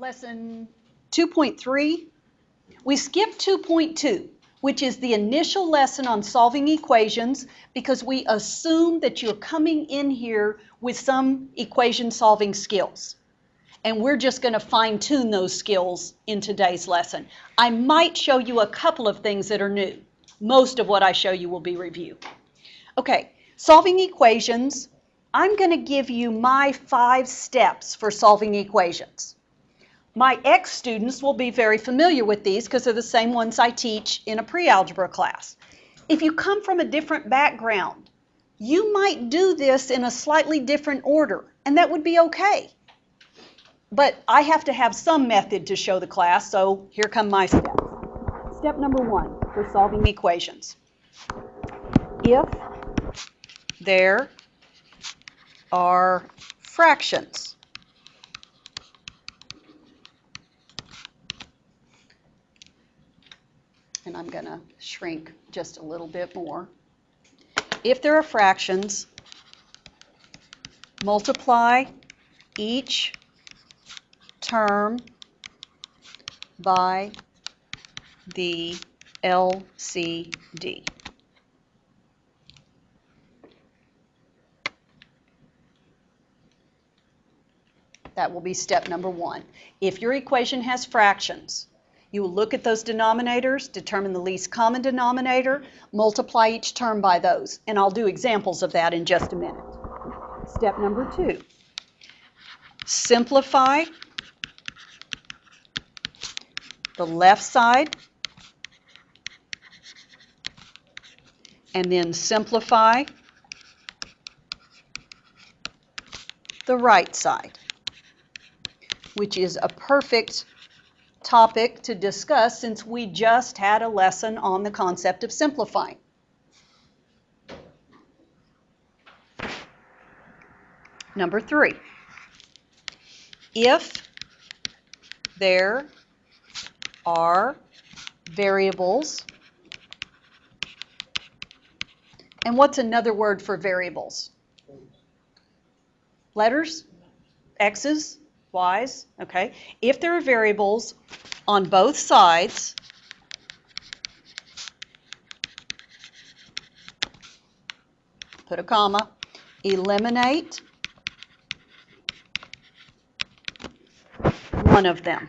lesson 2.3. We skipped 2.2, which is the initial lesson on solving equations, because we assume that you're coming in here with some equation solving skills. And we're just going to fine-tune those skills in today's lesson. I might show you a couple of things that are new. Most of what I show you will be review. Okay, solving equations. I'm going to give you my 5 steps for solving equations. My ex-students will be very familiar with these because they're the same ones I teach in a pre-algebra class. If you come from a different background, you might do this in a slightly different order, and that would be okay. But I have to have some method to show the class, so here come my steps. Step number 1 for solving equations. If there are fractions, and I'm going to shrink just a little bit more. If there are fractions, multiply each term by the LCD. That will be step number 1. If your equation has fractions, you will look at those denominators, determine the least common denominator, multiply each term by those. And I'll do examples of that in just a minute. Step number 2. Simplify the left side and then simplify the right side, which is a perfect topic to discuss since we just had a lesson on the concept of simplifying. Number 3, if there are variables, and what's another word for variables? Letters? X's? Y's? Okay. If there are variables on both sides, put a comma, eliminate one of them.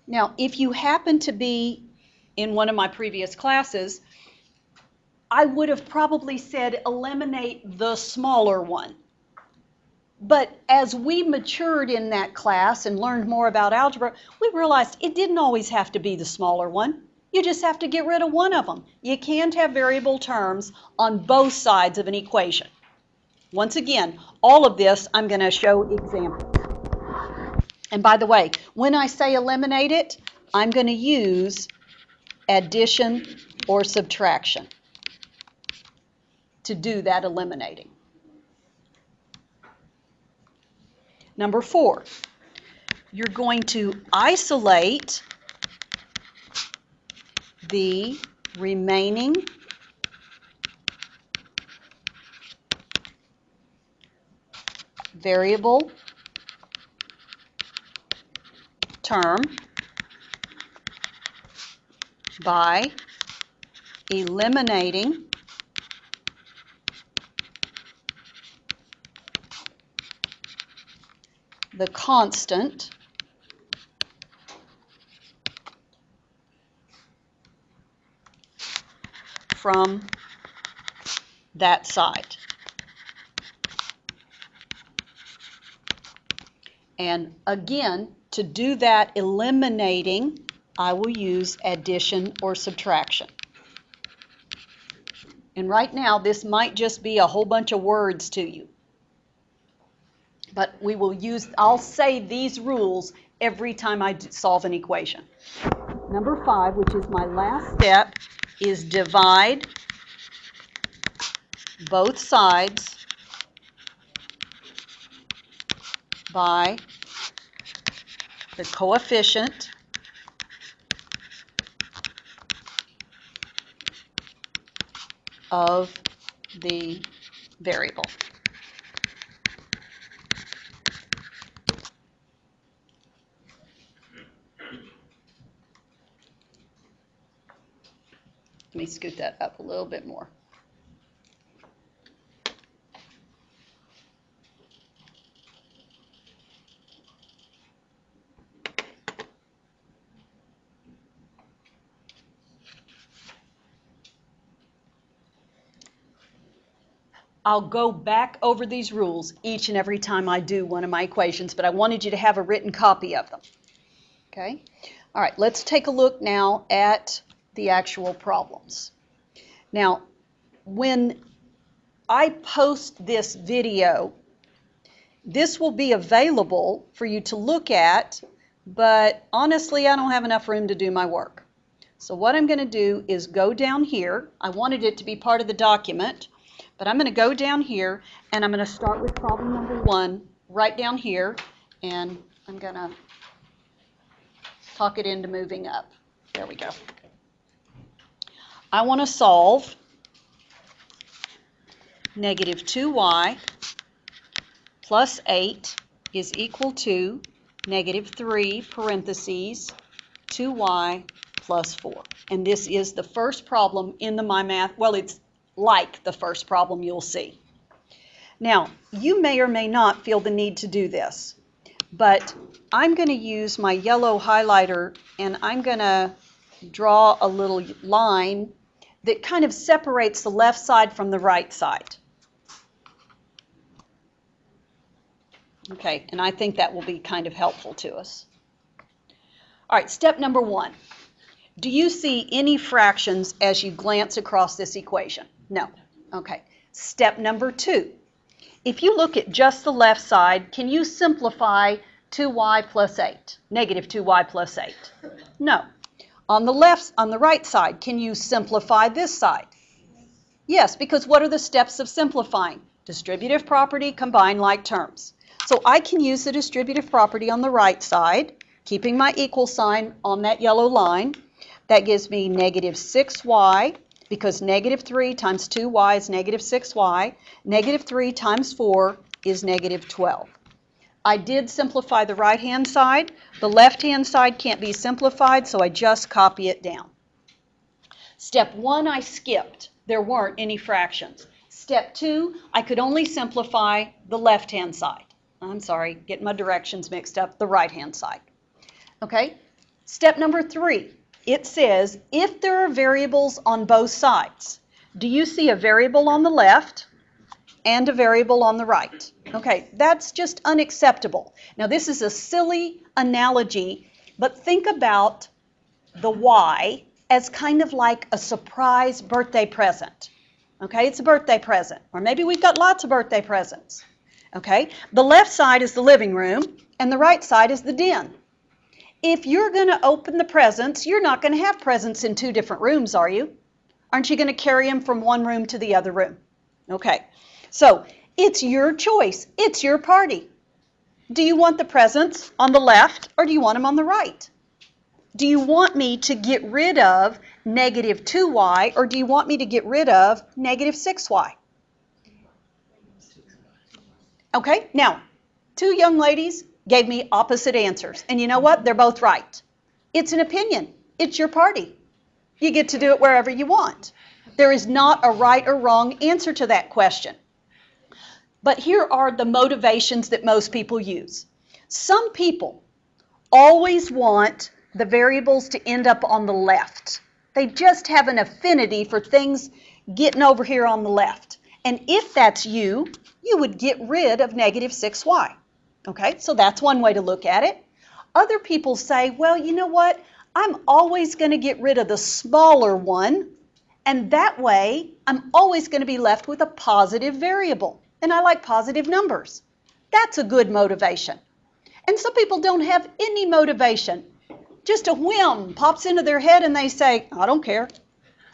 Now, if you happen to be in one of my previous classes, I would have probably said eliminate the smaller one. But as we matured in that class and learned more about algebra, we realized it didn't always have to be the smaller one. You just have to get rid of one of them. You can't have variable terms on both sides of an equation. Once again, all of this I'm going to show examples. And by the way, when I say eliminate it, I'm going to use addition or subtraction to do that eliminating. Number 4, you're going to isolate the remaining variable term by eliminating the constant from that side. And again, to do that eliminating, I will use addition or subtraction. And right now, this might just be a whole bunch of words to you. But we will use, I'll say these rules every time I solve an equation. Number 5, which is my last step, is divide both sides by the coefficient of the variable. Let me scoot that up a little bit more. I'll go back over these rules each and every time I do one of my equations, but I wanted you to have a written copy of them. Okay? All right, let's take a look now at the actual problems. Now, when I post this video, this will be available for you to look at, but honestly, I don't have enough room to do my work. So what I'm going to do is go down here. I wanted it to be part of the document, but I'm going to go down here, and I'm going to start with problem number 1 right down here, and I'm going to talk it into moving up. There we go. I want to solve negative 2y plus 8 is equal to negative 3 parentheses 2y plus 4. And this is the first problem in the MyMath. Well, it's like the first problem you'll see. Now, you may or may not feel the need to do this, but I'm going to use my yellow highlighter and I'm going to draw a little line that kind of separates the left side from the right side. Okay, and I think that will be kind of helpful to us. All right, step number 1. Do you see any fractions as you glance across this equation? No. Okay. Step number 2. If you look at just the left side, can you simplify 2y plus 8, negative 2y plus 8? No. On the right side, can you simplify this side? Yes, because what are the steps of simplifying? Distributive property, combine like terms. So I can use the distributive property on the right side, keeping my equal sign on that yellow line. That gives me negative 6y, because negative 3 times 2y is negative 6y. Negative 3 times 4 is negative 12. I did simplify the right-hand side. The left-hand side can't be simplified, so I just copy it down. Step 1, I skipped. There weren't any fractions. Step 2, I could only simplify the left-hand side. I'm sorry, getting my directions mixed up, the right-hand side. Okay? Step number 3, it says if there are variables on both sides. Do you see a variable on the left and a variable on the right? Okay, that's just unacceptable. Now this is a silly analogy, but think about the y as kind of like a surprise birthday present. Okay, it's a birthday present, or maybe we've got lots of birthday presents. Okay, the left side is the living room and the right side is the den. If you're going to open the presents, you're not going to have presents in 2 different rooms, are you? Aren't you going to carry them from one room to the other room? Okay, so it's your choice. It's your party. Do you want the presents on the left or do you want them on the right? Do you want me to get rid of negative 2y or do you want me to get rid of negative 6y? Okay, now, 2 young ladies gave me opposite answers. And you know what? They're both right. It's an opinion. It's your party. You get to do it wherever you want. There is not a right or wrong answer to that question. But here are the motivations that most people use. Some people always want the variables to end up on the left. They just have an affinity for things getting over here on the left. And if that's you, you would get rid of negative 6y. Okay, so that's one way to look at it. Other people say, well, you know what? I'm always going to get rid of the smaller one, and that way I'm always going to be left with a positive variable. And I like positive numbers. That's a good motivation. And some people don't have any motivation. Just a whim pops into their head and they say, I don't care.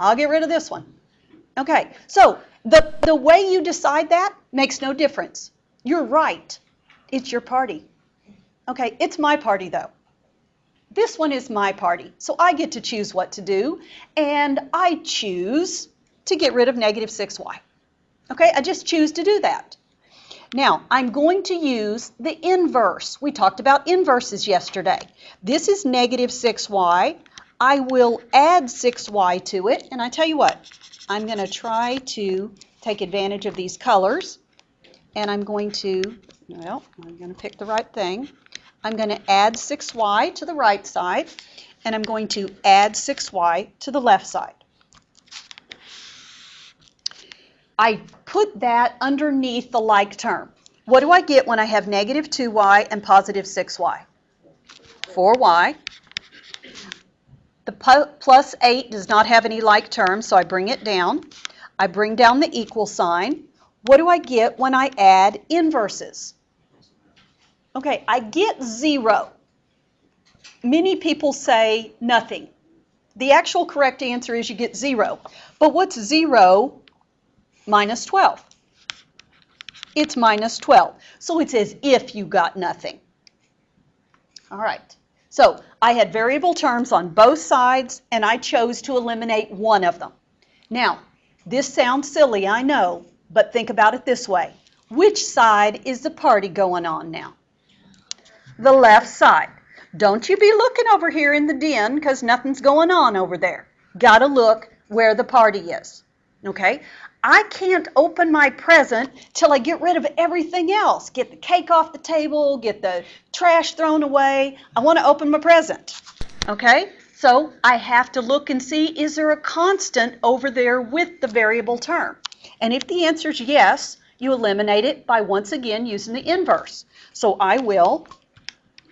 I'll get rid of this one. Okay, so the way you decide that makes no difference. You're right. It's your party. Okay, it's my party though. This one is my party, so I get to choose what to do, and I choose to get rid of negative 6y. Okay, I just choose to do that. Now, I'm going to use the inverse. We talked about inverses yesterday. This is negative 6y. I will add 6y to it, and I tell you what, I'm going to try to take advantage of these colors, and I'm going to pick the right thing. I'm going to add 6y to the right side, and I'm going to add 6y to the left side. I put that underneath the like term. What do I get when I have negative 2y and positive 6y? 4y. The plus 8 does not have any like terms, so I bring it down. I bring down the equal sign. What do I get when I add inverses? Okay, I get 0. Many people say nothing. The actual correct answer is you get 0. But what's 0 minus 12? It's minus 12. So it's as if you got nothing. All right. So I had variable terms on both sides, and I chose to eliminate one of them. Now, this sounds silly, I know, but think about it this way. Which side is the party going on now? The left side. Don't you be looking over here in the den because nothing's going on over there. Got to look where the party is. Okay? I can't open my present till I get rid of everything else. Get the cake off the table, get the trash thrown away. I want to open my present. Okay? So I have to look and see, is there a constant over there with the variable term? And if the answer is yes, you eliminate it by once again using the inverse. So I will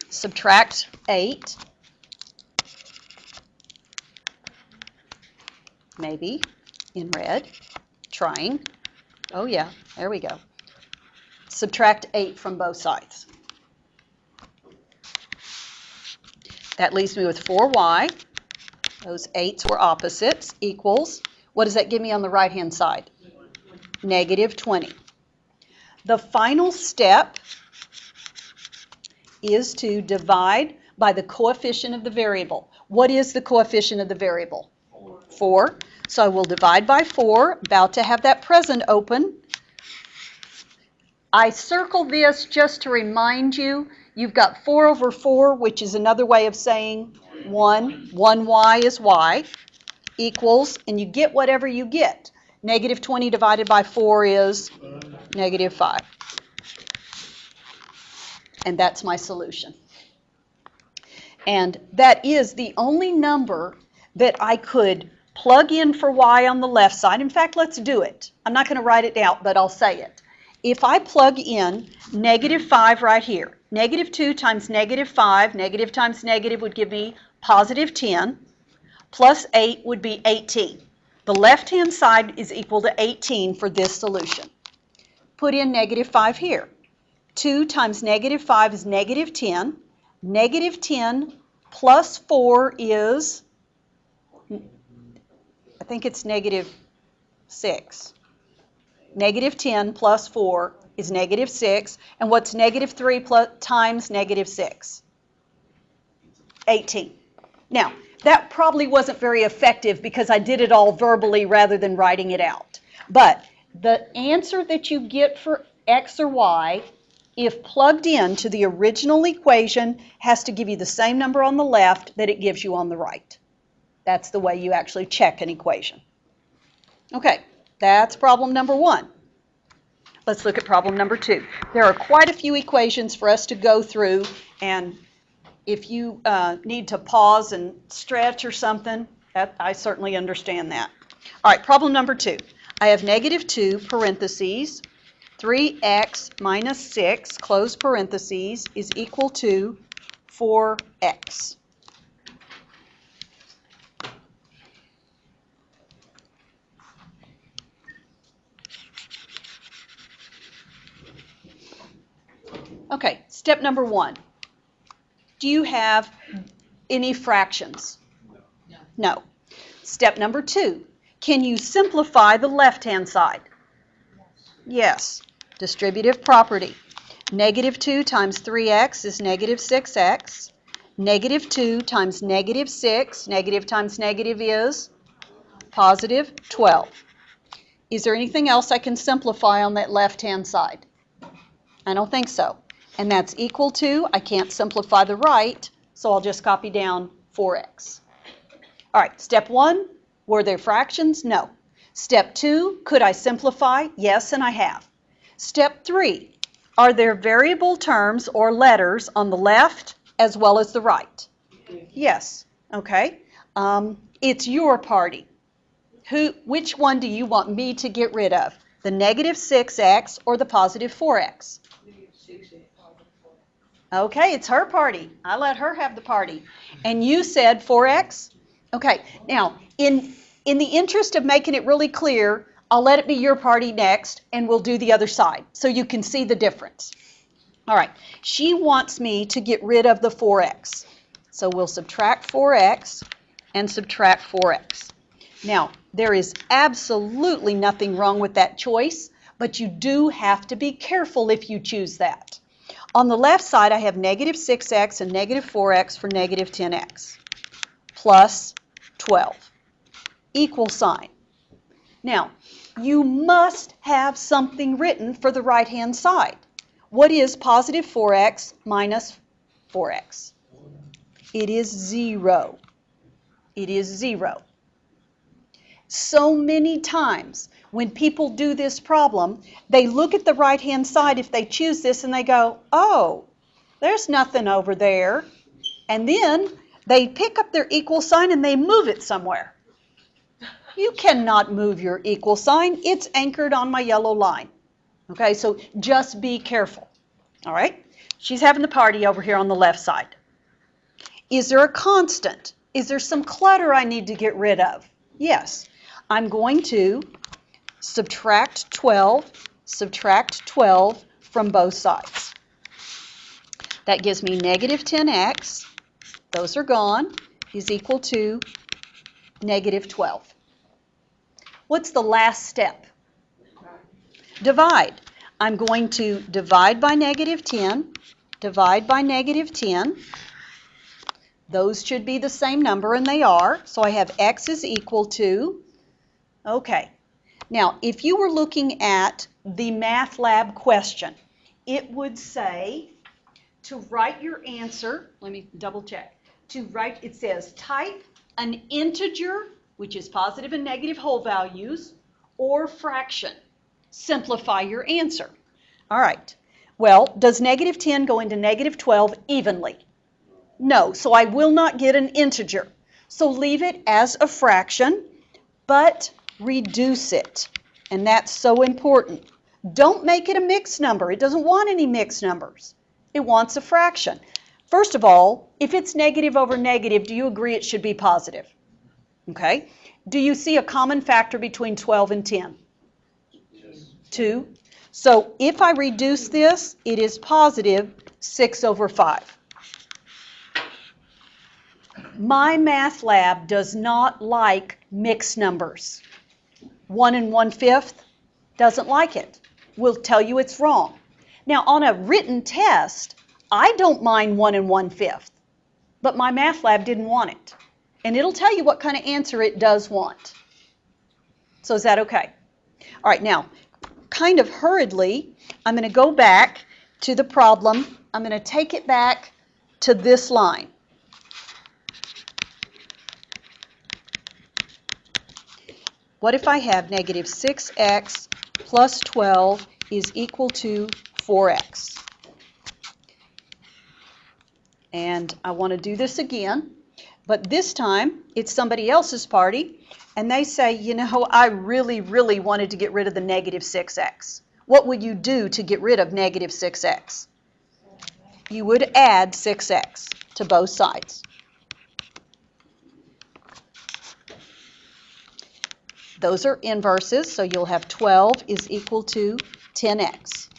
subtract 8, maybe in red, trying. Oh yeah, there we go. Subtract 8 from both sides. That leaves me with 4y. Those 8s were opposites, equals. What does that give me on the right-hand side? Negative 20. The final step is to divide by the coefficient of the variable. What is the coefficient of the variable? 4. So I will divide by 4, about to have that present open. I circle this just to remind you, you've got 4 over 4, which is another way of saying 1. 1y is y, equals, and you get whatever you get. Negative 20 divided by 4 is negative 5. And that's my solution. And that is the only number that I could plug in for y on the left side. In fact, let's do it. I'm not going to write it down, but I'll say it. If I plug in negative 5 right here, negative 2 times negative 5, negative times negative would give me positive 10, plus 8 would be 18. The left-hand side is equal to 18 for this solution. Put in negative 5 here. 2 times negative 5 is negative 10. Negative 10 plus 4 is, I think it's negative 6. Negative 10 plus 4 is negative 6. And what's negative 3 times negative 6? 18. Now, that probably wasn't very effective because I did it all verbally rather than writing it out. But the answer that you get for x or y, if plugged into the original equation, has to give you the same number on the left that it gives you on the right. That's the way you actually check an equation. Okay, that's problem number 1. Let's look at problem number 2. There are quite a few equations for us to go through, and if you need to pause and stretch or something, I certainly understand that. All right, problem number 2. I have negative 2 parentheses, 3x minus 6, close parentheses, is equal to 4x. Okay, step number 1. Do you have any fractions? No. Step number 2. Can you simplify the left-hand side? Yes. Distributive property. Negative 2 times 3x is negative 6x. Negative 2 times negative 6, negative times negative is positive 12. Is there anything else I can simplify on that left-hand side? I don't think so. And that's equal to, I can't simplify the right, so I'll just copy down 4x. All right, step 1, were there fractions? No. Step 2, could I simplify? Yes, and I have. Step 3, are there variable terms or letters on the left as well as the right? Yes. Okay. It's your party. Which one do you want me to get rid of? The negative 6x or the positive 4x? Okay, it's her party. I let her have the party. And you said 4x? Okay, now, in the interest of making it really clear, I'll let it be your party next, and we'll do the other side so you can see the difference. All right, she wants me to get rid of the 4x. So we'll subtract 4x and subtract 4x. Now, there is absolutely nothing wrong with that choice, but you do have to be careful if you choose that. On the left side, I have negative 6x and negative 4x for negative 10x, plus 12, equal sign. Now, you must have something written for the right-hand side. What is positive 4x minus 4x? It is 0. It is 0. So many times when people do this problem, they look at the right-hand side if they choose this and they go, oh, there's nothing over there. And then they pick up their equal sign and they move it somewhere. You cannot move your equal sign. It's anchored on my yellow line. Okay, so just be careful. All right? She's having the party over here on the left side. Is there a constant? Is there some clutter I need to get rid of? Yes. I'm going to subtract 12 from both sides. That gives me negative 10x, those are gone, is equal to negative 12. What's the last step? Divide. I'm going to divide by negative 10, divide by negative 10. Those should be the same number, and they are. So I have x is equal to, okay. Now, if you were looking at the Math Lab question, it would say to write your answer, let me double check, it says type an integer, which is positive and negative whole values, or fraction. Simplify your answer. All right. Well, does negative 10 go into negative 12 evenly? No, so I will not get an integer. So leave it as a fraction, but reduce it. And that's so important. Don't make it a mixed number. It doesn't want any mixed numbers. It wants a fraction. First of all, if it's negative over negative, do you agree it should be positive? Okay. Do you see a common factor between 12 and 10? Yes. 2. So if I reduce this, it is positive 6 over 5. My Math Lab does not like mixed numbers. 1 1/5 doesn't like it. We'll tell you it's wrong. Now, on a written test, I don't mind 1 1/5, but my Math Lab didn't want it. And it'll tell you what kind of answer it does want. So is that okay? All right, now, kind of hurriedly, I'm going to go back to the problem. I'm going to take it back to this line. What if I have negative 6x plus 12 is equal to 4x? And I want to do this again, but this time it's somebody else's party, and they say, you know, I really, really wanted to get rid of the negative 6x. What would you do to get rid of negative 6x? You would add 6x to both sides. Those are inverses, so you'll have 12 is equal to 10x.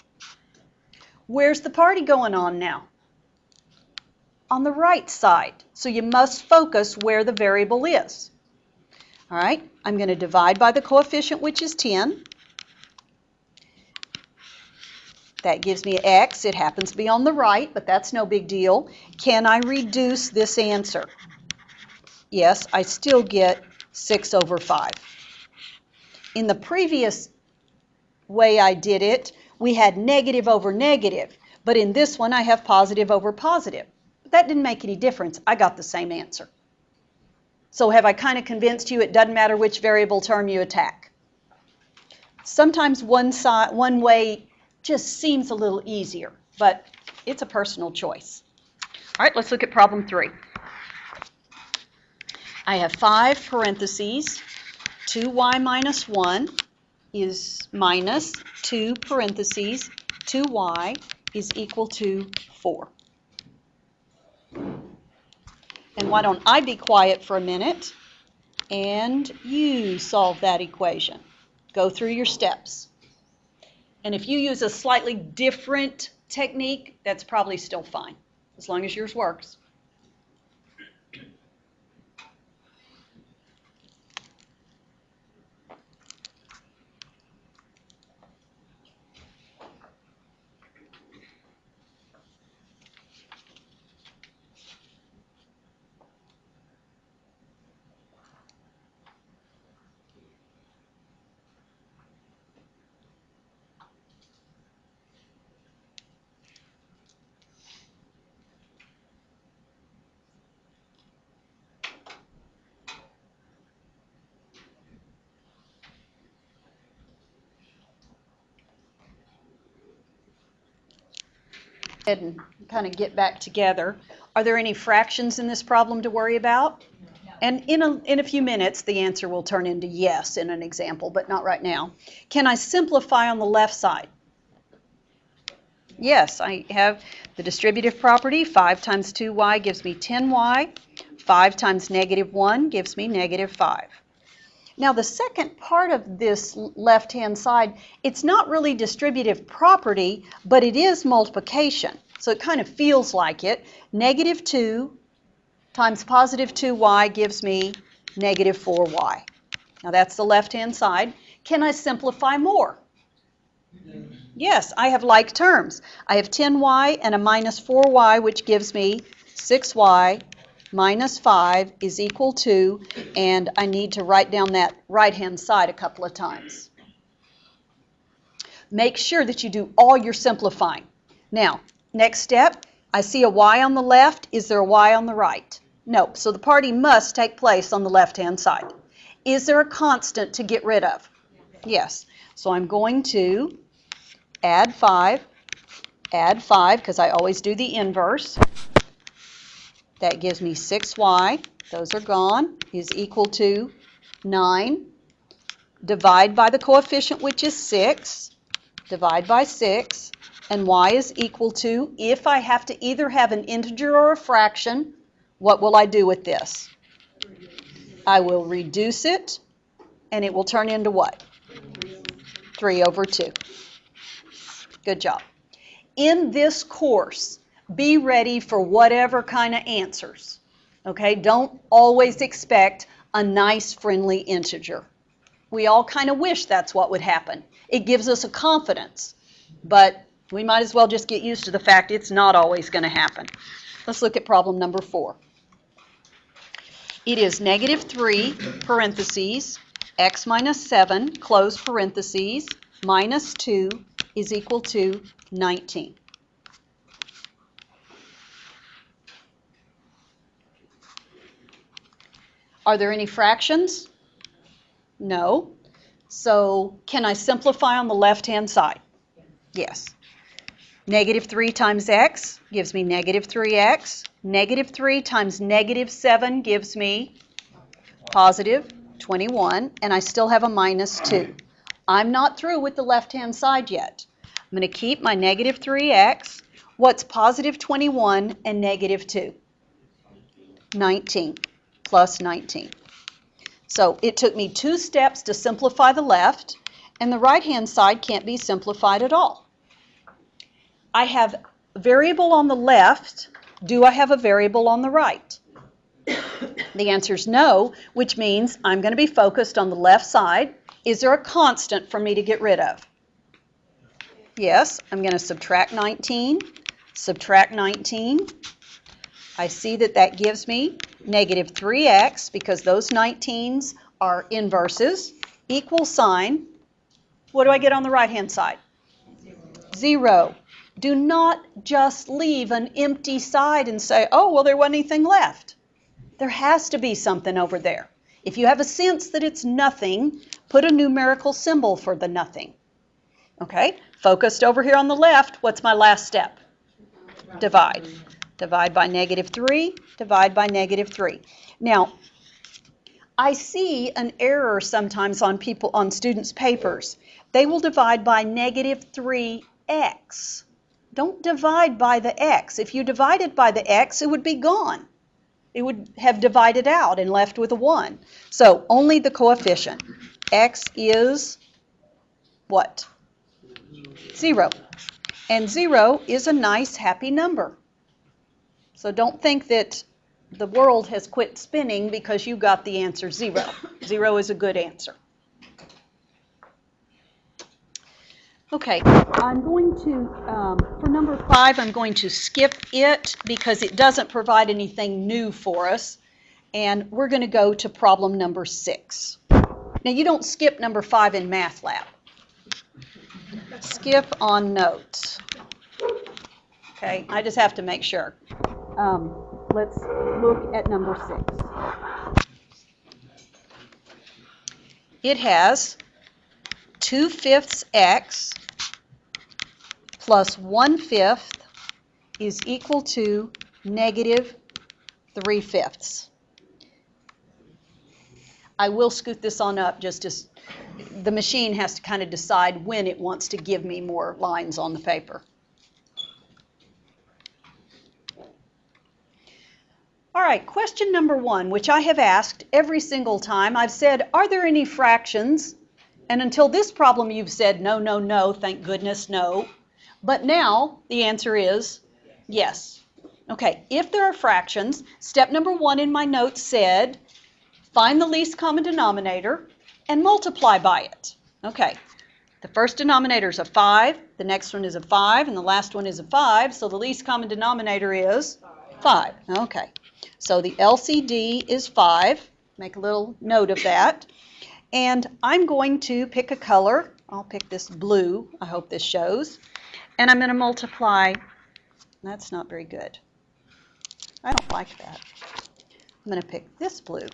Where's the party going on now? On the right side. So you must focus where the variable is. All right, I'm going to divide by the coefficient, which is 10. That gives me x. It happens to be on the right, but that's no big deal. Can I reduce this answer? Yes, I still get 6 over 5. In the previous way I did it, we had negative over negative, but in this one I have positive over positive. But that didn't make any difference. I got the same answer. So have I kind of convinced you it doesn't matter which variable term you attack? Sometimes one way just seems a little easier, but it's a personal choice. All right, let's look at problem 3. I have 5 parentheses, 2y minus 1 is minus 2 parentheses, 2y is equal to 4. And why don't I be quiet for a minute and you solve that equation. Go through your steps. And if you use a slightly different technique, that's probably still fine, as long as yours works. And kind of get back together. Are there any fractions in this problem to worry about? No. And in a few minutes, the answer will turn into yes in an example, but not right now. Can I simplify on the left side? Yes, I have the distributive property. 5 times 2y gives me 10y. 5 times negative 1 gives me negative 5. Now, the second part of this left-hand side, it's not really distributive property, but it is multiplication. So it kind of feels like it. Negative 2 times positive 2y gives me negative 4y. Now, that's the left-hand side. Can I simplify more? Yes, I have like terms. I have 10y and a minus 4y, which gives me 6y minus 5 is equal to, and I need to write down that right-hand side a couple of times. Make sure that you do all your simplifying. Now, next step, I see a y on the left. Is there a y on the right? No, so the party must take place on the left-hand side. Is there a constant to get rid of? Yes. So I'm going to add 5, because I always do the inverse. That gives me 6y, those are gone, is equal to 9. Divide by the coefficient, which is 6. Divide by 6. And y is equal to, if I have to either have an integer or a fraction, what will I do with this? I will reduce it, and it will turn into what? 3 over 2. Good job. In this course, be ready for whatever kind of answers. Okay, don't always expect a nice, friendly integer. We all kind of wish that's what would happen. It gives us a confidence, but we might as well just get used to the fact it's not always going to happen. Let's look at problem number 4. It is negative 3, parentheses, x minus 7, close parentheses, minus 2 is equal to 19. Are there any fractions? No. So can I simplify on the left-hand side? Yes. Negative 3 times x gives me negative 3x. Negative 3 times negative 7 gives me positive 21, and I still have a minus 2. I'm not through with the left-hand side yet. I'm going to keep my negative 3x. What's positive 21 and negative 2? 19. Plus 19. So it took me 2 steps to simplify the left, and the right-hand side can't be simplified at all. I have a variable on the left. Do I have a variable on the right? The answer is no, which means I'm going to be focused on the left side. Is there a constant for me to get rid of? Yes, I'm going to subtract 19. Subtract 19. I see that that gives me negative 3x, because those 19s are inverses, equal sign. What do I get on the right-hand side? 0. Do not just leave an empty side and say, oh, well, there wasn't anything left. There has to be something over there. If you have a sense that it's nothing, put a numerical symbol for the nothing. Okay, focused over here on the left, what's my last step? Divide. Divide by -3, divide by -3. Now, I see an error sometimes on students' papers. They will divide by -3x. Don't divide by the x. If you divided by the x, it would be gone. It would have divided out and left with a 1. So only the coefficient. X is what? 0. And 0 is a nice, happy number. So don't think that the world has quit spinning because you got the answer 0. 0 is a good answer. Okay, I'm going to, for number 5, I'm going to skip it because it doesn't provide anything new for us. And we're going to go to problem number 6. Now, you don't skip number 5 in Math Lab. Skip on notes. Okay, I just have to make sure. Let's look at number 6. It has 2/5 x plus 1/5 is equal to -3/5. I will scoot this on up just as the machine has to kind of decide when it wants to give me more lines on the paper. All right, question number 1, which I have asked every single time. I've said, are there any fractions? And until this problem, you've said, no, no, no, thank goodness, no. But now the answer is yes. Okay, if there are fractions, step number 1 in my notes said, find the least common denominator and multiply by it. Okay, the first denominator is a 5, the next one is a 5, and the last one is a 5, so the least common denominator is 5. Okay, so the LCD is 5. Make a little note of that. And I'm going to pick a color. I'll pick this blue. I hope this shows. And I'm going to multiply. That's not very good. I don't like that. I'm going to pick this blue.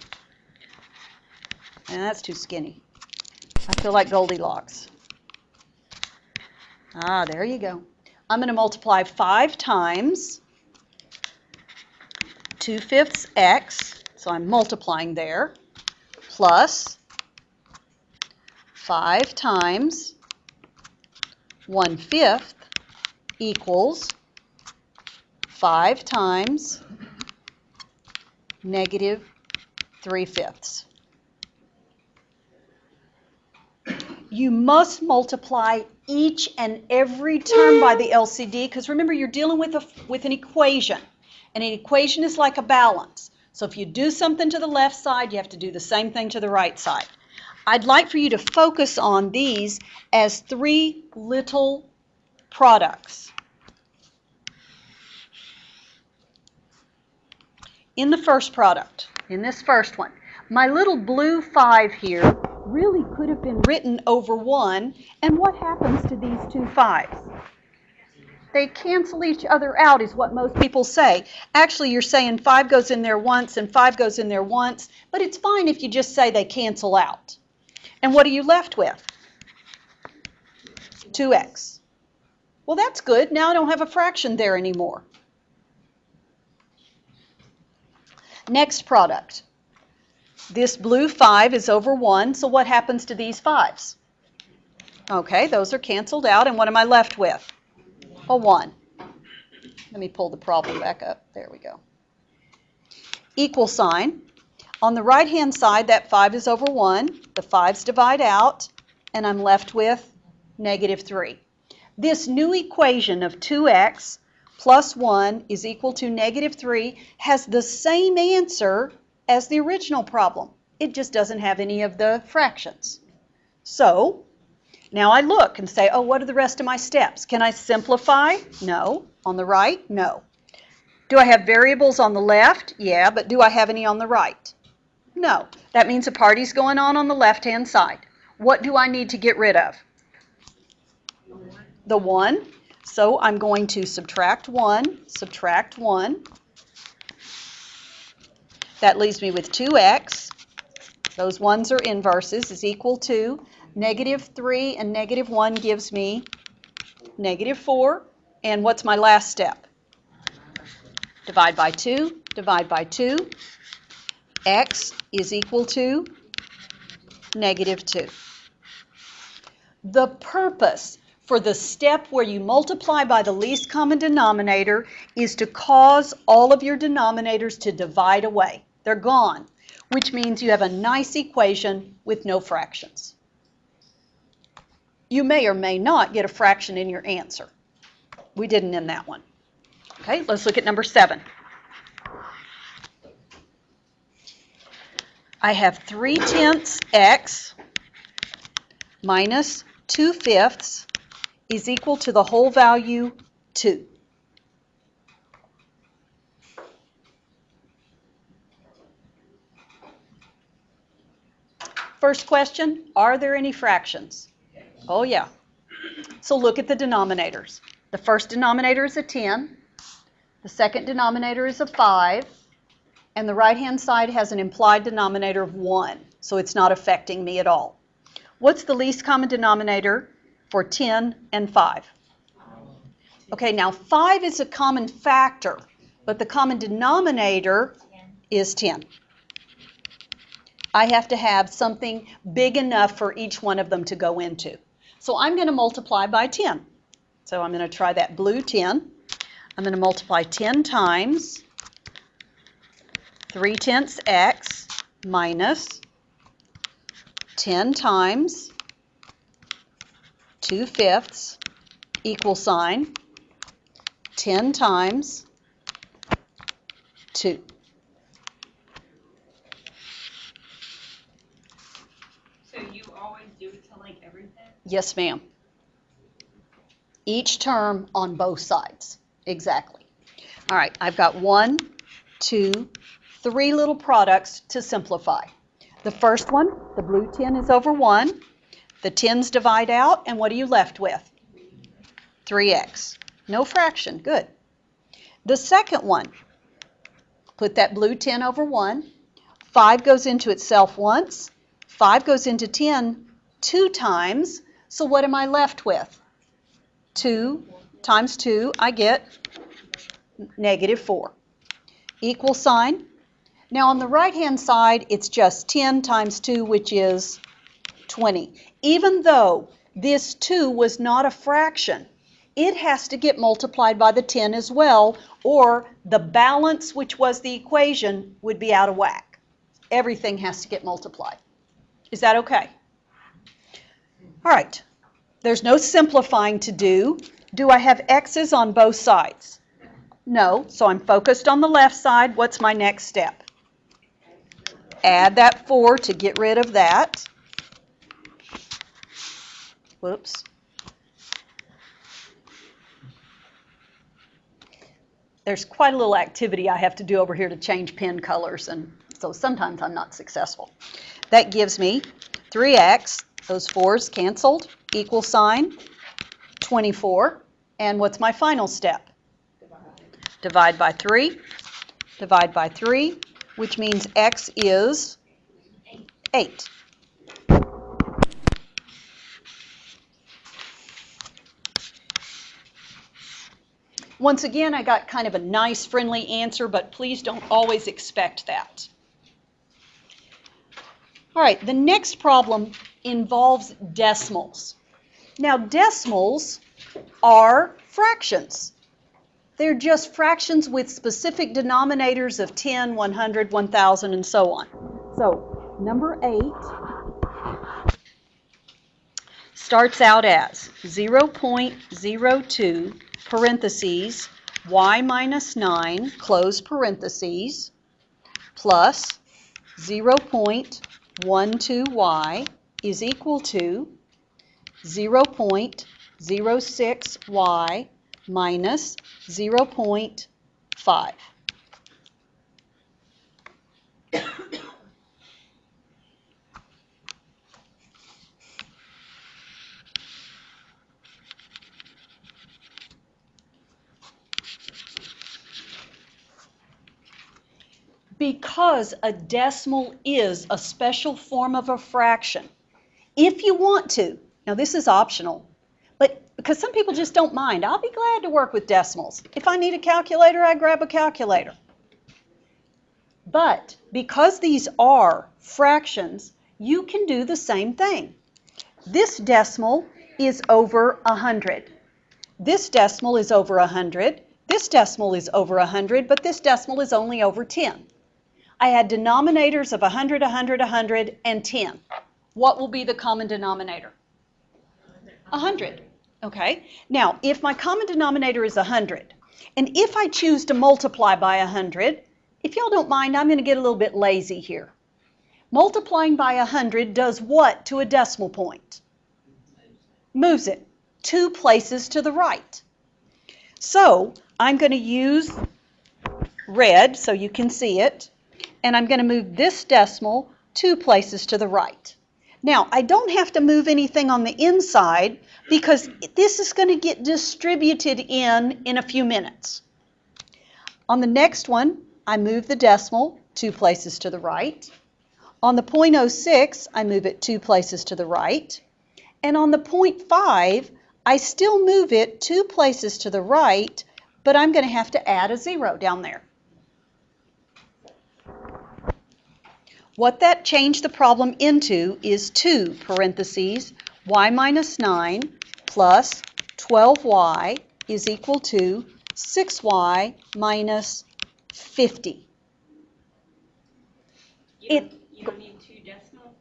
And that's too skinny. I feel like Goldilocks. Ah, there you go. I'm going to multiply 5 times 2/5 x, so I'm multiplying there, plus 5 times 1/5 equals 5 times -3/5. You must multiply each and every term by the LCD because remember you're dealing with an equation. And an equation is like a balance. So if you do something to the left side, you have to do the same thing to the right side. I'd like for you to focus on these as 3 little products. In the first product, in this first one, my little blue 5 here really could have been written over 1. And what happens to these 2 5s? They cancel each other out is what most people say. Actually, you're saying 5 goes in there once and 5 goes in there once, but it's fine if you just say they cancel out. And what are you left with? 2x. Well, that's good. Now I don't have a fraction there anymore. Next product. This blue 5 is over 1, so what happens to these 5s? Okay, those are canceled out, and what am I left with? A 1. Let me pull the problem back up. There we go. Equal sign. On the right-hand side, that 5 is over 1. The 5's divide out, and I'm left with -3. This new equation of 2x plus 1 is equal to -3 has the same answer as the original problem. It just doesn't have any of the fractions. So, now I look and say, oh, what are the rest of my steps? Can I simplify? No. On the right? No. Do I have variables on the left? Yeah, but do I have any on the right? No. That means a party's going on the left-hand side. What do I need to get rid of? The 1. So I'm going to subtract 1, subtract 1. That leaves me with 2x. Those ones are inverses, is equal to -3, and -1 gives me -4. And what's my last step? Divide by 2, divide by 2. X is equal to -2. The purpose for the step where you multiply by the least common denominator is to cause all of your denominators to divide away. They're gone, which means you have a nice equation with no fractions. You may or may not get a fraction in your answer. We didn't in that one. Okay, let's look at number 7. I have 3/10 x minus 2/5 is equal to the whole value 2. First question, are there any fractions? Oh yeah. So look at the denominators. The first denominator is a 10, the second denominator is a 5, and the right-hand side has an implied denominator of 1, so it's not affecting me at all. What's the least common denominator for 10 and 5? Okay, now 5 is a common factor, but the common denominator is 10. I have to have something big enough for each one of them to go into. So I'm going to multiply by 10. So I'm going to try that blue 10. I'm going to multiply 10 times 3/10 x minus 10 times 2/5 equal sign 10 times 2. So you always do it to like everything? Yes, ma'am. Each term on both sides. Exactly. All right, I've got 1, 2, 3 little products to simplify. The first one, the blue 10 is over 1. The 10s divide out, and what are you left with? 3x. No fraction. Good. The second one, put that blue 10 over 1. 5 goes into itself once. 5 goes into 10 2 times. So what am I left with? 2 times 2, I get -4. Equal sign. Now on the right-hand side, it's just 10 times 2, which is 20. Even though this 2 was not a fraction, it has to get multiplied by the 10 as well, or the balance, which was the equation, would be out of whack. Everything has to get multiplied. Is that okay? All right. There's no simplifying to do. Do I have x's on both sides? No. So I'm focused on the left side. What's my next step? Add that 4 to get rid of that. Whoops. There's quite a little activity I have to do over here to change pen colors, and so sometimes I'm not successful. That gives me 3x, those 4's canceled, equal sign, 24. And what's my final step? Divide by 3. Divide by 3, which means x is 8. Once again, I got kind of a nice, friendly answer, but please don't always expect that. All right, the next problem involves decimals. Now, decimals are fractions. They're just fractions with specific denominators of 10, 100, 1,000, and so on. So, number 8 starts out as 0.02 parentheses y minus 9 close parentheses plus 0.12y is equal to 0.06y minus 0.5. Because a decimal is a special form of a fraction. If you want to, now this is optional, but because some people just don't mind, I'll be glad to work with decimals. If I need a calculator, I grab a calculator. But because these are fractions, you can do the same thing. This decimal is over 100. This decimal is over 100. This decimal is over 100, but this decimal is only over 10. I had denominators of 100, 100, 100, and 10. What will be the common denominator? 100. Okay. Now, if my common denominator is 100, and if I choose to multiply by 100, if y'all don't mind, I'm going to get a little bit lazy here. Multiplying by 100 does what to a decimal point? Moves it 2 places to the right. So I'm going to use red so you can see it, and I'm going to move this decimal 2 places to the right. Now, I don't have to move anything on the inside because this is going to get distributed in a few minutes. On the next one, I move the decimal 2 places to the right. On the 0.06, I move it 2 places to the right. And on the 0.5, I still move it 2 places to the right, but I'm going to have to add a 0 down there. What that changed the problem into is 2 parentheses y minus 9 plus 12y is equal to 6y minus 50. You don't need 2 decimals?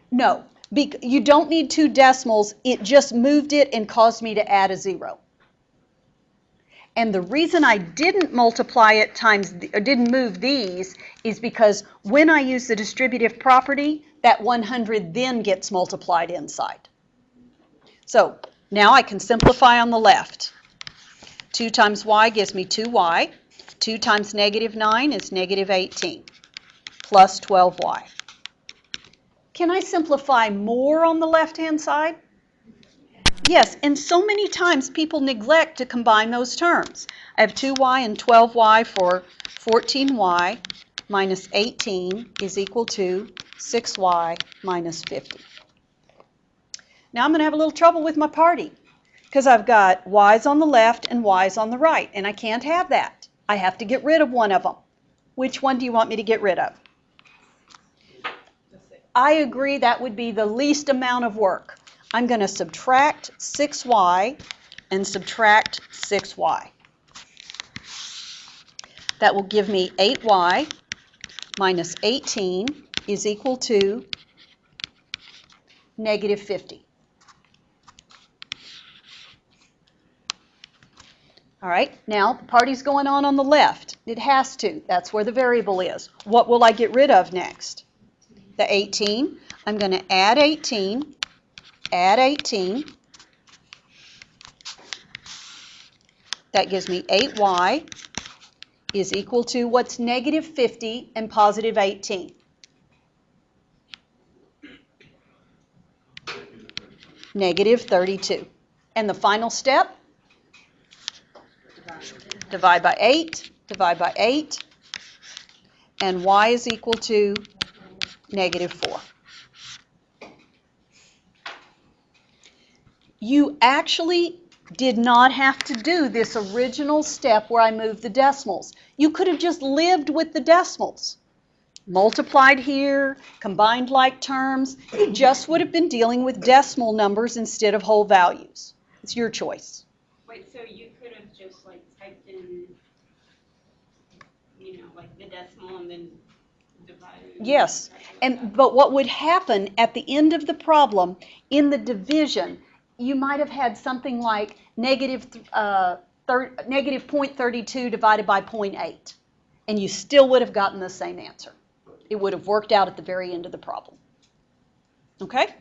No, you don't need 2 decimals. It just moved it and caused me to add a 0. And the reason I didn't multiply it times, or didn't move these, is because when I use the distributive property, that 100 then gets multiplied inside. So now I can simplify on the left. 2 times y gives me 2y. 2 times negative 9 is negative 18 plus 12y. Can I simplify more on the left-hand side? Yes, and so many times people neglect to combine those terms. I have 2y and 12y for 14y minus 18 is equal to 6y minus 50. Now I'm going to have a little trouble with my party because I've got y's on the left and y's on the right, and I can't have that. I have to get rid of one of them. Which one do you want me to get rid of? I agree that would be the least amount of work. I'm going to subtract 6y and subtract 6y. That will give me 8y minus 18 is equal to negative 50. All right, now the party's going on the left. It has to. That's where the variable is. What will I get rid of next? The 18. I'm going to add 18. Add 18. That gives me 8y is equal to what's negative 50 and positive 18? Negative 32. And the final step? Divide by 8. Divide by 8. And y is equal to negative 4. You actually did not have to do this original step where I moved the decimals. You could have just lived with the decimals. Multiplied here, combined like terms. You just would have been dealing with decimal numbers instead of whole values. It's your choice. Wait, so you could have just like typed in, like the decimal and then divided? Yes, but what would happen at the end of the problem in the division, you might have had something like negative 0.32 divided by 0.8, and you still would have gotten the same answer. It would have worked out at the very end of the problem. Okay?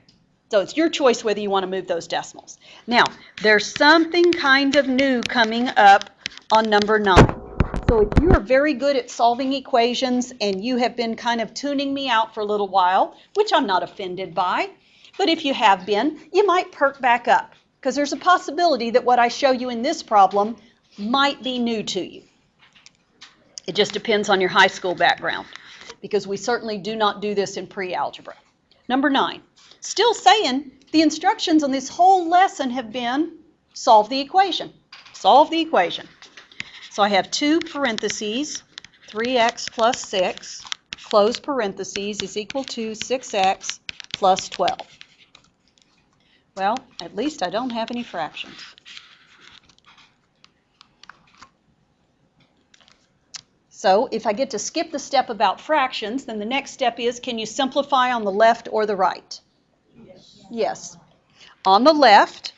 So it's your choice whether you want to move those decimals. Now, there's something kind of new coming up on number 9. So if you are very good at solving equations and you have been kind of tuning me out for a little while, which I'm not offended by, but if you have been, you might perk back up because there's a possibility that what I show you in this problem might be new to you. It just depends on your high school background, because we certainly do not do this in pre-algebra. Number 9, still saying the instructions on this whole lesson have been solve the equation. Solve the equation. So I have 2 parentheses, 3x plus 6, close parentheses, is equal to 6x plus 12. Well, at least I don't have any fractions. So if I get to skip the step about fractions, then the next step is, can you simplify on the left or the right? Yes. On the left,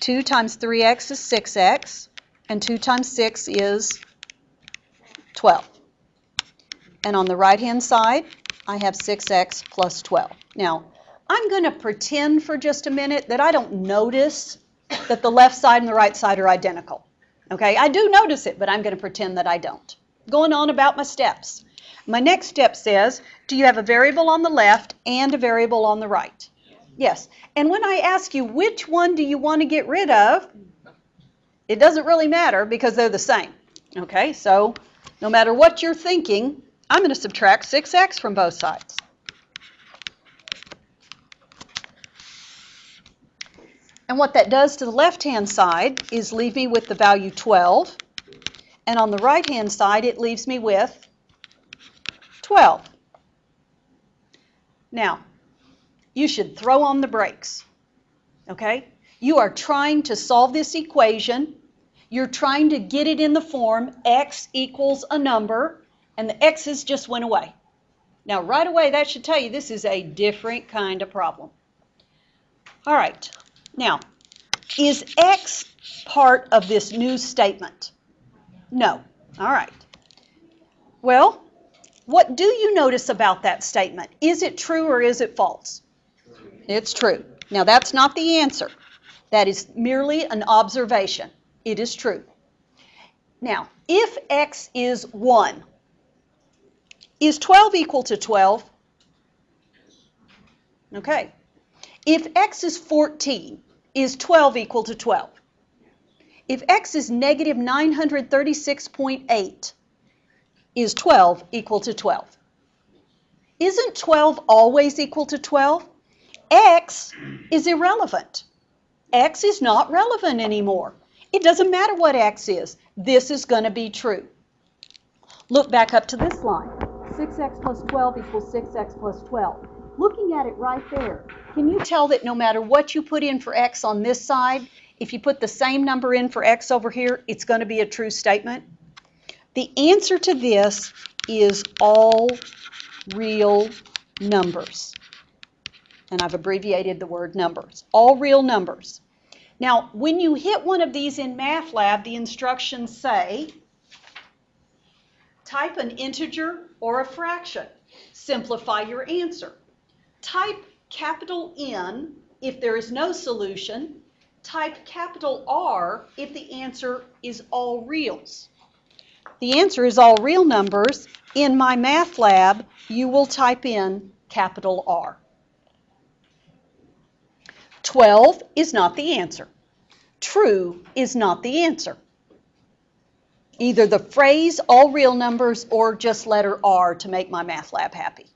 2 times 3x is 6x, and 2 times 6 is 12. And on the right-hand side, I have 6x plus 12. Now, I'm going to pretend for just a minute that I don't notice that the left side and the right side are identical. Okay, I do notice it, but I'm going to pretend that I don't. Going on about my steps. My next step says, do you have a variable on the left and a variable on the right? Yes. And when I ask you which one do you want to get rid of, it doesn't really matter because they're the same. Okay, so no matter what you're thinking, I'm going to subtract 6x from both sides. And what that does to the left-hand side is leave me with the value 12. And on the right-hand side, it leaves me with 12. Now, you should throw on the brakes, okay? You are trying to solve this equation. You're trying to get it in the form x equals a number, and the x's just went away. Now, right away, that should tell you this is a different kind of problem. All right. Now, is x part of this new statement? No. All right. Well, what do you notice about that statement? Is it true or is it false? It's true. Now, that's not the answer. That is merely an observation. It is true. Now, if x is 1, is 12 equal to 12? Okay. If x is 14, is 12 equal to 12? If x is negative 936.8, is 12 equal to 12? Isn't 12 always equal to 12? X is irrelevant. X is not relevant anymore. It doesn't matter what x is. This is going to be true. Look back up to this line. 6x plus 12 equals 6x plus 12. Looking at it right there, can you tell that no matter what you put in for x on this side, if you put the same number in for x over here, it's going to be a true statement? The answer to this is all real numbers. And I've abbreviated the word numbers. All real numbers. Now, when you hit one of these in MATLAB, the instructions say, type an integer or a fraction. Simplify your answer. Type capital N if there is no solution. Type capital R if the answer is all reals. The answer is all real numbers. In my MATLAB, you will type in capital R. 12 is not the answer. True is not the answer. Either the phrase all real numbers or just letter R to make my MATLAB happy.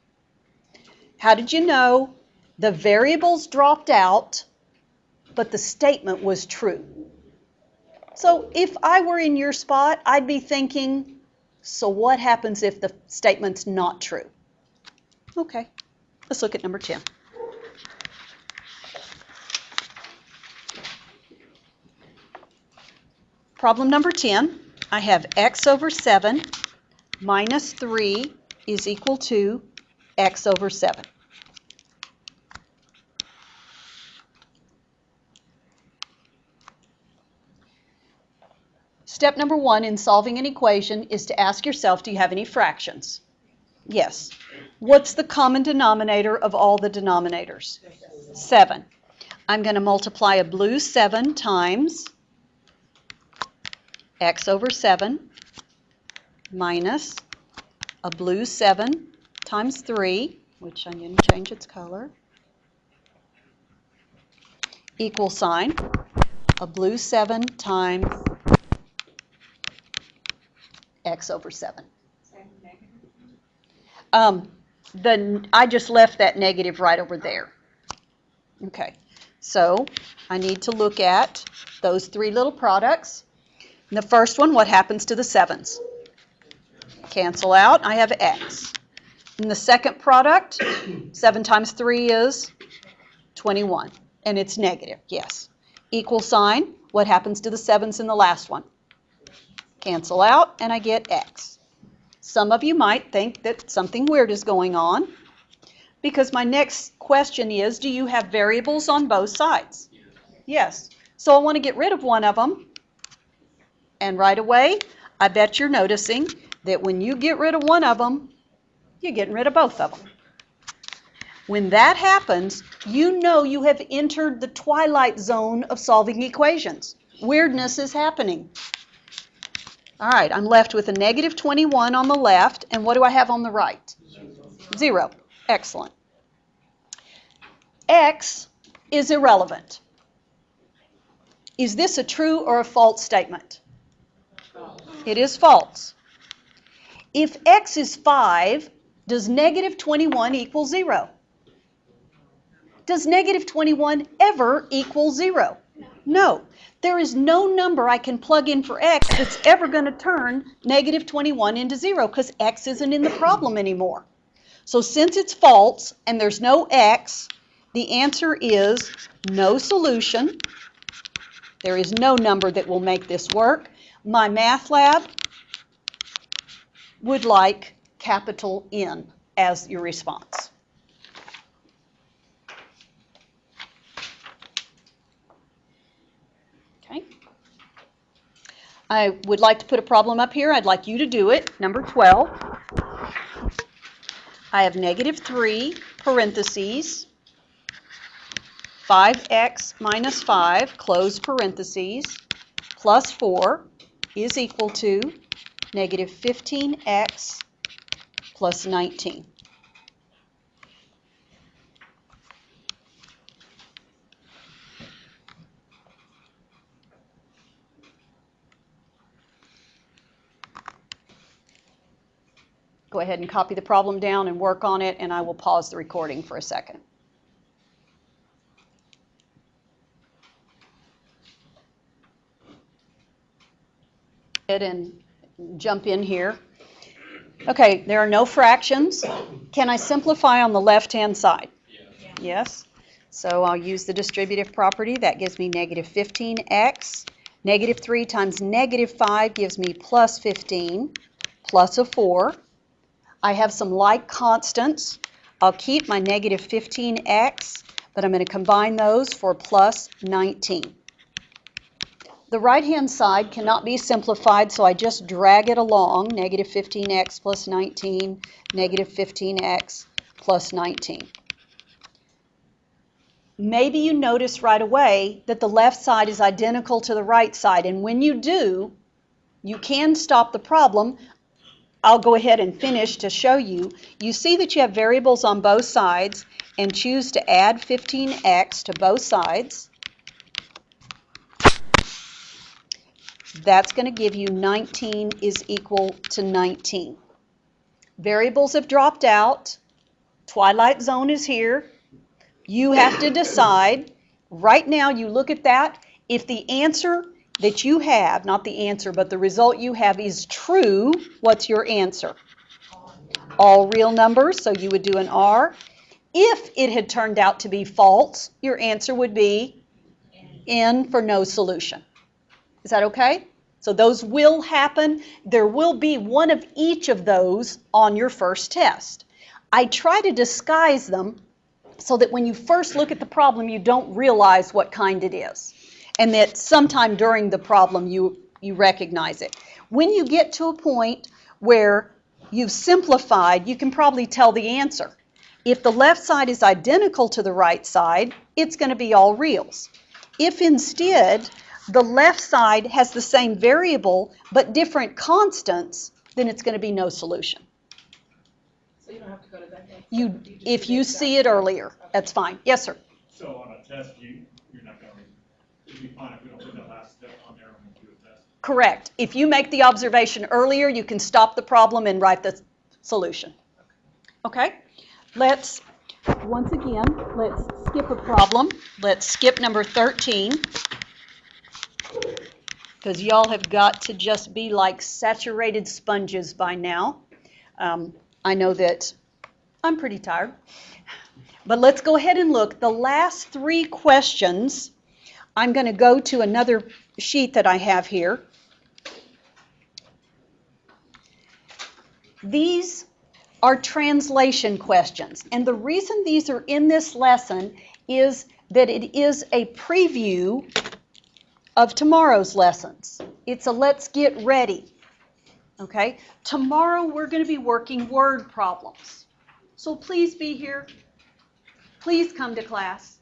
How did you know? The variables dropped out, but the statement was true. So if I were in your spot, I'd be thinking, so what happens if the statement's not true? Okay, let's look at number 10. Problem number 10, I have x over 7 minus 3 is equal to x over 7. Step number 1 in solving an equation is to ask yourself, do you have any fractions? Yes. What's the common denominator of all the denominators? 7. I'm going to multiply a blue 7 times x over 7 minus a blue 7 times 3, which I'm going to change its color, equal sign, a blue 7 times x over 7. Is that negative? I just left that negative right over there. Okay, so I need to look at those three little products. In the first one, what happens to the 7s? Cancel out, I have x. In the second product, 7 times 3 is 21, and it's negative, yes. Equal sign, what happens to the 7s in the last one? Cancel out, and I get x. Some of you might think that something weird is going on, because my next question is, do you have variables on both sides? Yes. So I want to get rid of one of them, and right away, I bet you're noticing that when you get rid of one of them, you're getting rid of both of them. When that happens, you know you have entered the twilight zone of solving equations. Weirdness is happening. All right, I'm left with a negative 21 on the left, and what do I have on the right? 0. Excellent. X is irrelevant. Is this a true or a false statement? It is false. If x is 5, does negative 21 equal 0? Does negative 21 ever equal 0? No. There is no number I can plug in for x that's ever going to turn negative 21 into 0, because x isn't in the problem anymore. So since it's false and there's no x, the answer is no solution. There is no number that will make this work. My math lab would like capital N as your response. Okay. I would like to put a problem up here. I'd like you to do it. Number 12. I have negative 3 parentheses 5x minus 5 close parentheses plus 4 is equal to negative 15x plus 19. Go ahead and copy the problem down and work on it, and I will pause the recording for a second. Go ahead and jump in here. Okay, there are no fractions. Can I simplify on the left-hand side? Yes. So I'll use the distributive property. That gives me negative 15x. Negative 3 times negative 5 gives me plus 15 plus a 4. I have some like constants. I'll keep my negative 15x, but I'm going to combine those for plus 19. The right-hand side cannot be simplified, so I just drag it along. Negative 15x plus 19, negative 15x plus 19. Maybe you notice right away that the left side is identical to the right side, and when you do, you can stop the problem. I'll go ahead and finish to show you. You see that you have variables on both sides, and choose to add 15x to both sides. That's going to give you 19 is equal to 19. Variables have dropped out. Twilight zone is here. You have to decide. Right now, you look at that. If the answer that you have, not the answer, but the result you have is true, what's your answer? All real numbers, so you would do an R. If it had turned out to be false, your answer would be N for no solution. Is that okay? So those will happen. There will be one of each of those on your first test. I try to disguise them so that when you first look at the problem, you don't realize what kind it is, and that sometime during the problem you recognize it. When you get to a point where you've simplified, you can probably tell the answer. If the left side is identical to the right side, it's going to be all reals. If instead the left side has the same variable but different constants, then it's going to be no solution. So you don't have to go to that next You, step. just if do you the see exact it same. earlier, Okay. that's fine. Yes, sir. So on a test, you're not going to, it'd be fine if we don't put that last step on there when we do a test. Correct. If you make the observation earlier, you can stop the problem and write the solution. Okay? Once again, let's skip a problem. Let's skip number 13. Because y'all have got to just be like saturated sponges by now. I know that I'm pretty tired. But let's go ahead and look. The last 3 questions, I'm going to go to another sheet that I have here. These are translation questions. And the reason these are in this lesson is that it is a preview of tomorrow's lessons. It's a let's get ready. Okay? Tomorrow we're going to be working word problems. So please be here. Please come to class.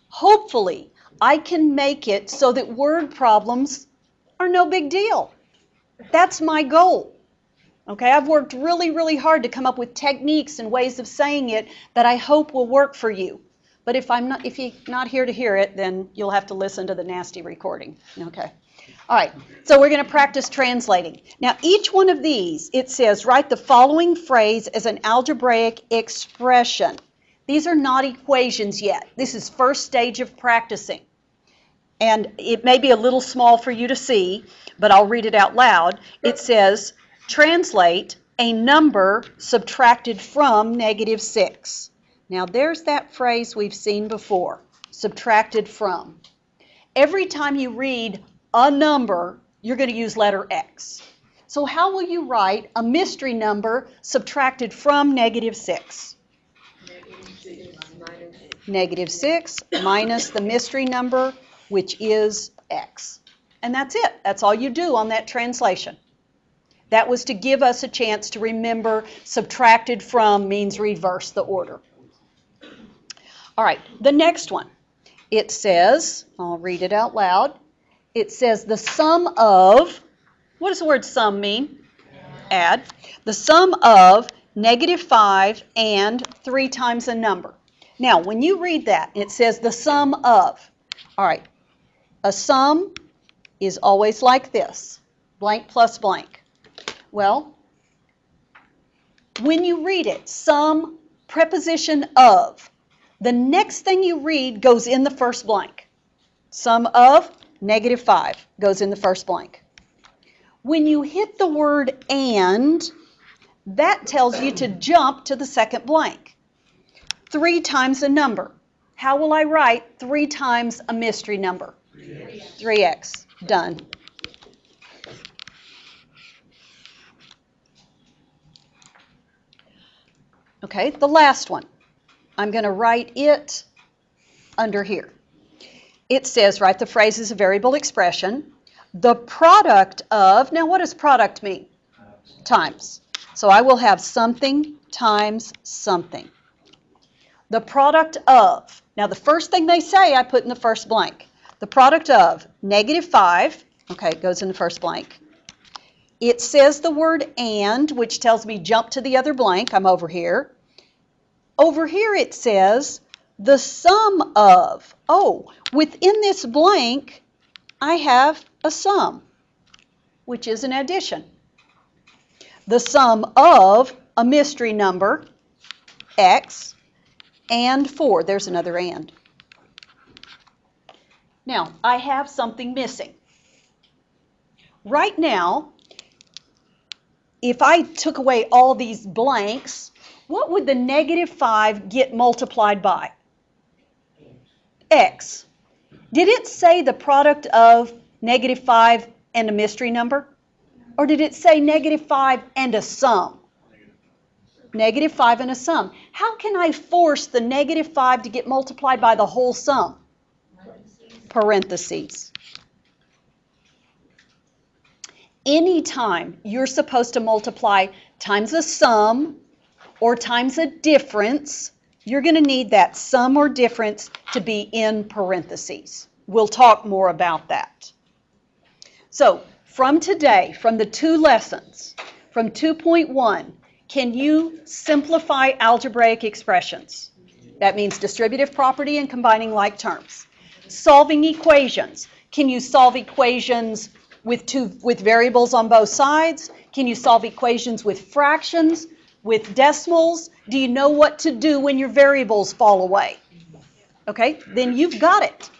Hopefully, I can make it so that word problems are no big deal. That's my goal. Okay, I've worked really, really hard to come up with techniques and ways of saying it that I hope will work for you. But if you're not here to hear it, then you'll have to listen to the nasty recording. Okay. All right, so we're going to practice translating. Now, each one of these, it says, write the following phrase as an algebraic expression. These are not equations yet. This is first stage of practicing. And it may be a little small for you to see, but I'll read it out loud. It says, translate a number subtracted from -6. Now, there's that phrase we've seen before, subtracted from. Every time you read a number, you're going to use letter X. So how will you write a mystery number subtracted from -6? -6 minus the mystery number, which is X. And that's it. That's all you do on that translation. That was to give us a chance to remember subtracted from means reverse the order. All right, the next one. It says, I'll read it out loud. It says the sum of, what does the word sum mean? Add. The sum of -5 and 3 times a number. Now, when you read that, it says the sum of. All right, a sum is always like this, blank plus blank. Well, when you read it, sum, preposition of, the next thing you read goes in the first blank. Sum of -5 goes in the first blank. When you hit the word and, that tells you to jump to the second blank. 3 times a number. How will I write 3 times a mystery number? 3x. Done. Okay, the last one. I'm going to write it under here. It says, write the phrase as a variable expression. The product of, now what does product mean? Times. So I will have something times something. The product of, now the first thing they say I put in the first blank. The product of -5, okay, goes in the first blank. It says the word and, which tells me jump to the other blank. I'm over here. Over here it says the sum of. Oh, within this blank, I have a sum, which is an addition. The sum of a mystery number, X, and 4. There's another and. Now, I have something missing. Right now, if I took away all these blanks, what would the -5 get multiplied by? X. Did it say the product of -5 and a mystery number? Or did it say -5 and a sum? -5 and a sum. How can I force the -5 to get multiplied by the whole sum? Parentheses. Anytime you're supposed to multiply times a sum or times a difference, you're going to need that sum or difference to be in parentheses. We'll talk more about that. So, from today, from the 2 lessons, from 2.1, can you simplify algebraic expressions? That means distributive property and combining like terms. Solving equations. Can you solve equations with variables on both sides? Can you solve equations with fractions, with decimals? Do you know what to do when your variables fall away? Okay, then you've got it.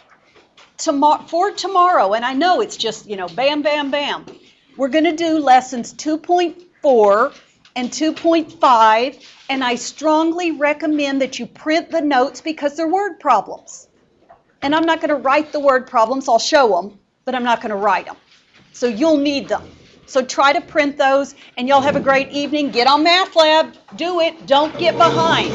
For tomorrow, and I know it's just, bam, bam, bam. We're going to do lessons 2.4 and 2.5, and I strongly recommend that you print the notes because they're word problems. And I'm not going to write the word problems. I'll show them, but I'm not going to write them. So you'll need them. So try to print those, and y'all have a great evening. Get on Math Lab. Do it. Don't get behind.